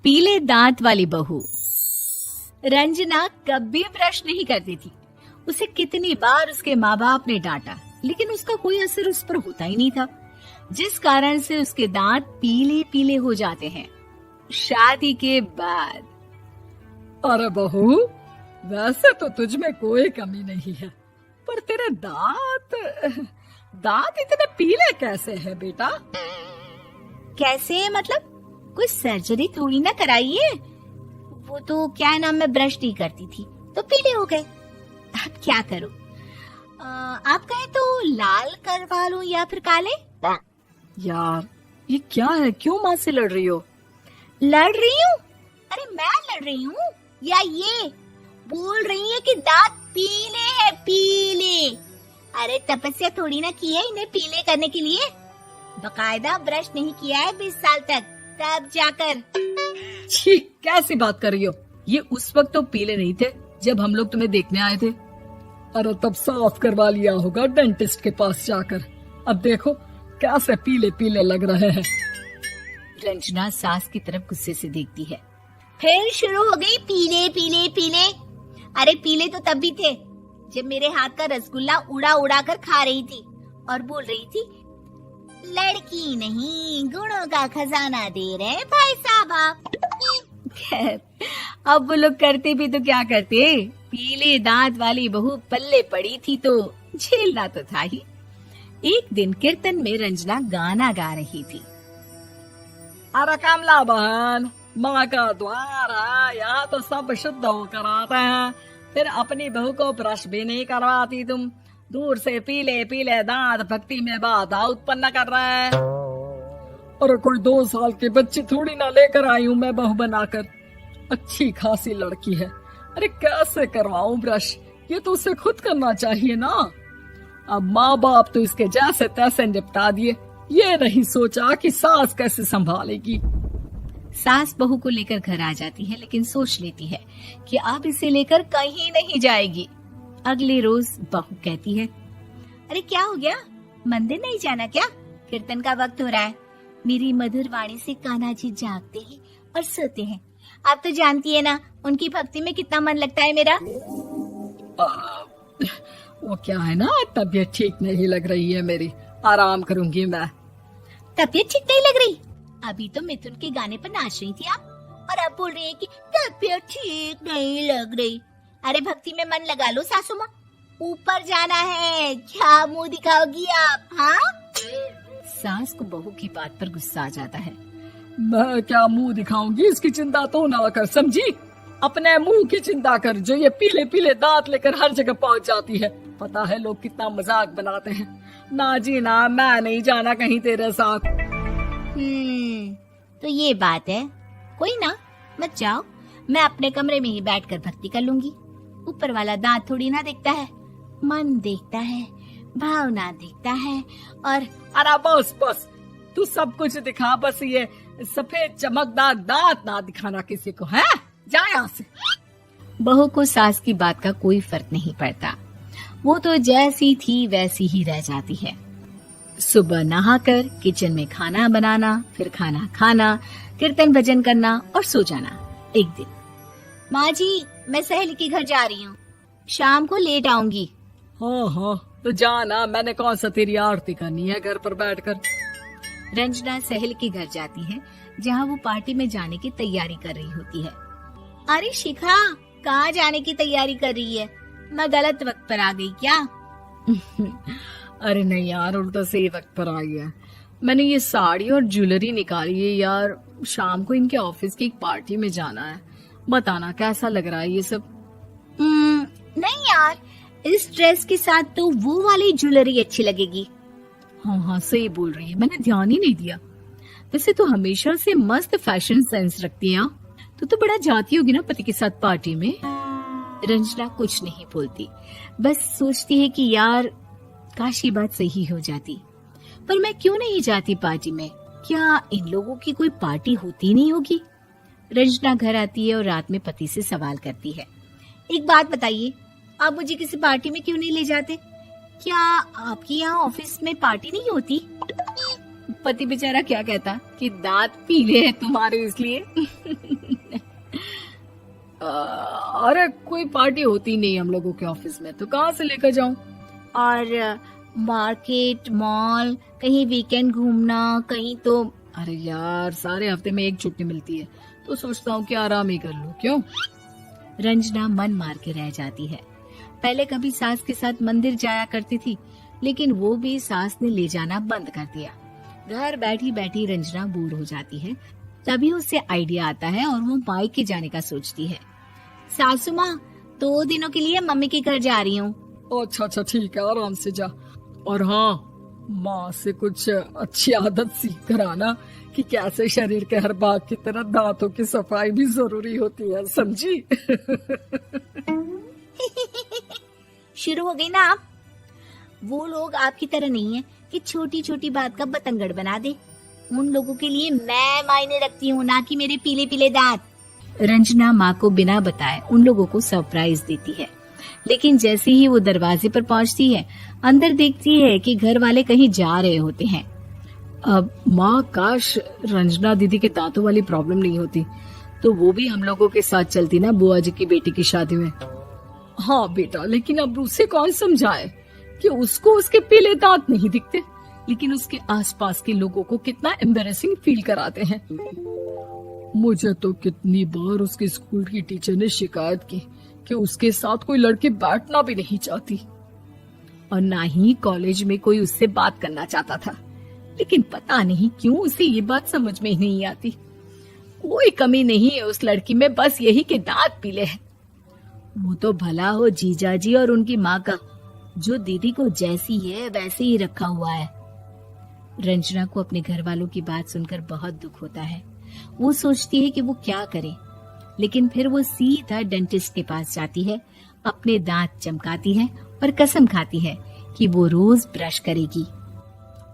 पीले दांत वाली बहू। रंजना कभी ब्रश नहीं करती थी। उसे कितनी बार उसके माँ बाप ने डांटा, लेकिन उसका कोई असर उस पर होता ही नहीं था, जिस कारण से उसके दांत पीले पीले हो जाते हैं। शादी के बाद अरे बहू, वैसे तो तुझ में कोई कमी नहीं है, पर तेरे दांत इतने पीले कैसे हैं बेटा? कैसे मतलब? कोई सर्जरी थोड़ी ना कराई है। वो तो क्या नाम, मैं ब्रश नहीं करती थी तो पीले हो गए। अब क्या करूं? आप कहें तो लाल करवा लूं या फिर काले? यार ये क्या है, क्यों माँ से लड़ रही हो? लड़ रही हूँ? अरे मैं लड़ रही हूँ या ये बोल रही है कि दांत पीले हैं, पीले। अरे तपस्या थोड़ी ना की है इन्हें पीले करने के लिए। बकायदा ब्रश नहीं किया है 20 साल तक, तब जाकर। छी, कैसी बात कर रही हो? ये उस वक्त तो पीले नहीं थे जब हम लोग तुम्हें देखने आए थे। अरे तब साफ करवा लिया होगा डेंटिस्ट के पास जाकर। अब देखो कैसे पीले पीले लग रहे हैं। रंजना सास की तरफ गुस्से से देखती है। फिर शुरू हो गई पीले पीले पीले। अरे पीले तो तब भी थे जब मेरे हाथ का रसगुल्ला उड़ा उड़ा कर खा रही थी और बोल रही थी, लड़की नहीं गुणों का खजाना दे रहे भाई साहब आप। खैर, अब वो लोग करते भी तो क्या करते, पीले दांत वाली बहू पल्ले पड़ी थी तो झेलना तो था ही। एक दिन कीर्तन में रंजना गाना गा रही थी। अरे कमला बहन, माँ का द्वार है, यहाँ तो सब शुद्ध होकर आते हैं, फिर अपनी बहू को ब्रश भी नहीं करवाती तुम। दूर से पीले पीले दांत भक्ति में बाधा उत्पन्न कर रहे हैं। अरे कोई 2 साल की बच्ची थोड़ी ना लेकर आई हूँ मैं बहू बनाकर। अच्छी खासी लड़की है, अरे कैसे करवाऊं ब्रश? ये तो उसे खुद करना चाहिए ना। अब माँ बाप तो इसके जैसे तैसे निपटा दिए, ये नहीं सोचा कि सास कैसे संभालेगी। सास बहू को लेकर घर आ जाती है, लेकिन सोच लेती है कि अब इसे लेकर कहीं नहीं जाएगी। अगले रोज बहू कहती है, अरे क्या हो गया, मंदिर नहीं जाना क्या? कीर्तन का वक्त हो रहा है। मेरी मधुर वाणी से कान्हा जी जागते हैं और सोते हैं। आप तो जानती है ना उनकी भक्ति में कितना मन लगता है मेरा। वो क्या है ना, तबीयत ठीक नहीं लग रही है मेरी, आराम करूंगी मैं। तबीयत ठीक नहीं लग रही? अभी तो मिथुन के गाने पर नाच रही थी आप, और अब बोल रही है कि तबीयत ठीक नहीं लग रही। अरे भक्ति में मन लगा लो सासू माँ, ऊपर जाना है, क्या मुंह दिखाओगी आप? हाँ? सास को बहू की बात पर गुस्सा आ जाता है। मैं क्या मुंह दिखाऊंगी, इसकी चिंता तो ना कर, समझी? अपने मुंह की चिंता कर, जो ये पीले पीले दांत लेकर हर जगह पहुंच जाती है। पता है लोग कितना मजाक बनाते हैं। ना जी ना, मैं नहीं जाना कहीं तेरे साथ। तो ये बात है, कोई ना, मत जाओ, मैं अपने कमरे में ही बैठकर भक्ति कर लूंगी। ऊपर वाला दांत थोड़ी ना देखता है, मन देखता है, भावना देखता है। और अरे बस बस, तू सब कुछ दिखा, बस ये सफेद चमकदार दांत ना दिखाना किसी को, है? जा यहाँ से। बहू को सास की बात का कोई फर्क नहीं पड़ता, वो तो जैसी थी वैसी ही रह जाती है। सुबह नहाकर किचन में खाना बनाना, फिर खाना खाना, कीर्तन भजन करना और सो जाना। एक दिन, माँ जी मैं सहेली के घर जा रही हूँ, शाम को लेट आऊंगी। हाँ हाँ तो जाना, मैंने कौन सा तेरी आरती करनी है घर पर बैठकर। रंजना सहेली के घर जाती है, जहाँ वो पार्टी में जाने की तैयारी कर रही होती है। अरे शिखा, कहाँ जाने की तैयारी कर रही है? मैं गलत वक्त पर आ गई क्या? अरे नहीं यार, उल्टा सही वक्त पर आई है। मैंने ये साड़ी और ज्वेलरी निकाली है यार, शाम को इनके ऑफिस की एक पार्टी में जाना है। बताना कैसा लग रहा है ये सब? नहीं यार, इस ड्रेस के साथ तो वो वाली ज्वेलरी अच्छी लगेगी। हाँ हाँ सही बोल रही है, मैंने ध्यान ही नहीं दिया। वैसे तो हमेशा से मस्त फैशन सेंस रखती है। तो बड़ा जाती होगी ना पति के साथ पार्टी में। रंजना कुछ नहीं बोलती, बस सोचती है कि यार काश ये बात सही हो जाती, पर मैं क्यों नहीं जाती पार्टी में? क्या इन लोगों की कोई पार्टी होती नहीं होगी? रंजना घर आती है और रात में पति से सवाल करती है, एक बात बताइए, आप मुझे किसी पार्टी में क्यों नहीं ले जाते? क्या आपकी यहाँ ऑफिस में पार्टी नहीं होती? पति बेचारा क्या कहता कि दांत पीले हैं तुम्हारे इसलिए। अरे कोई पार्टी होती नहीं हम लोगों के ऑफिस में, तो कहाँ से लेकर जाऊं? और मार्केट, मॉल, कहीं वीकेंड घूमना, कहीं तो। अरे यार, सारे हफ्ते में एक छुट्टी मिलती है, तो सोचता हूँ कि आराम ही कर लूं। क्यों? रंजना मन मार के रह जाती है। पहले कभी सास के साथ मंदिर जाया करती थी, लेकिन वो भी सास ने ले जाना बंद कर दिया। घर बैठी बैठी रंजना बोर हो जाती है। तभी उसे आइडिया आता है और वो मायके जाने का सोचती है। सासू माँ, 2 दिनों के लिए मम्मी के घर जा रही हूँ। अच्छा ठीक है, आराम से जा। और हाँ, माँ से कुछ अच्छी आदत सीख कर आना कि कैसे शरीर के हर भाग की तरह दांतों की सफाई भी जरूरी होती है, समझी? शुरू हो गई ना आप। वो लोग आपकी तरह नहीं है कि छोटी छोटी बात का बतंगड़ बना दे। उन लोगों के लिए मैं मायने रखती हूँ, ना कि मेरे पीले पीले दांत। रंजना माँ को बिना बताए उन लोगों को सरप्राइज देती है, लेकिन जैसे ही वो दरवाजे पर पहुँचती है, अंदर देखती है कि घर वाले कहीं जा रहे होते हैं। अब माँ, काश रंजना दीदी के दांतों वाली प्रॉब्लम नहीं होती, तो वो भी हम लोगों के साथ चलती ना बुआ जी की बेटी की शादी में। हाँ बेटा, लेकिन अब उसे कौन समझाए कि उसको उसके पीले दांत नहीं दिखते, लेकिन उसके आसपास के लोगों को कितना एम्बैरेसिंग फील कराते हैं। मुझे तो कितनी बार उसके स्कूल की टीचर ने शिकायत की कि उसके साथ कोई लड़की बैठना भी नहीं चाहती, और ना ही कॉलेज में कोई उससे बात करना चाहता था। लेकिन पता नहीं क्यों उसे ये बात समझ में ही नहीं आती। कोई कमी नहीं है उस लड़की में, बस यही कि दांत पीले हैं। वो तो भला हो जीजा जी और उनकी माँ का, जो दीदी को जैसी है वैसे ही रखा हुआ है। रंजना को अपने घर वालों की बात सुनकर बहुत दुख होता है। वो सोचती है कि वो क्या करे, लेकिन फिर वो सीधा डेंटिस्ट के पास जाती है, अपने दांत चमकाती है और कसम खाती है कि वो रोज ब्रश करेगी।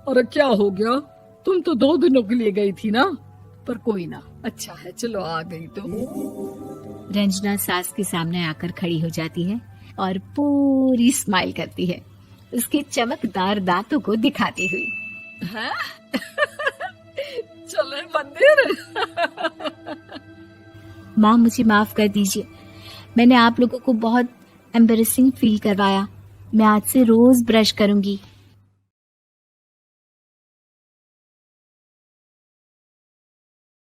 अरे क्या हो गया? तुम तो 2 दिनों के लिए गई थी ना, पर कोई ना, अच्छा है, चलो आ गई तो। रंजना सास के सामने आकर खड़ी हो जाती है और पूरी स्माइल करती है, उसके चमकदार दांतों को दिखाती हुई। हैं? चले मंदिर। माँ, मुझे माफ कर दीजिए, मैंने आप लोगों को बहुत एम्बैरेसिंग फील करवाया। मैं आज से रोज ब्रश करूंगी।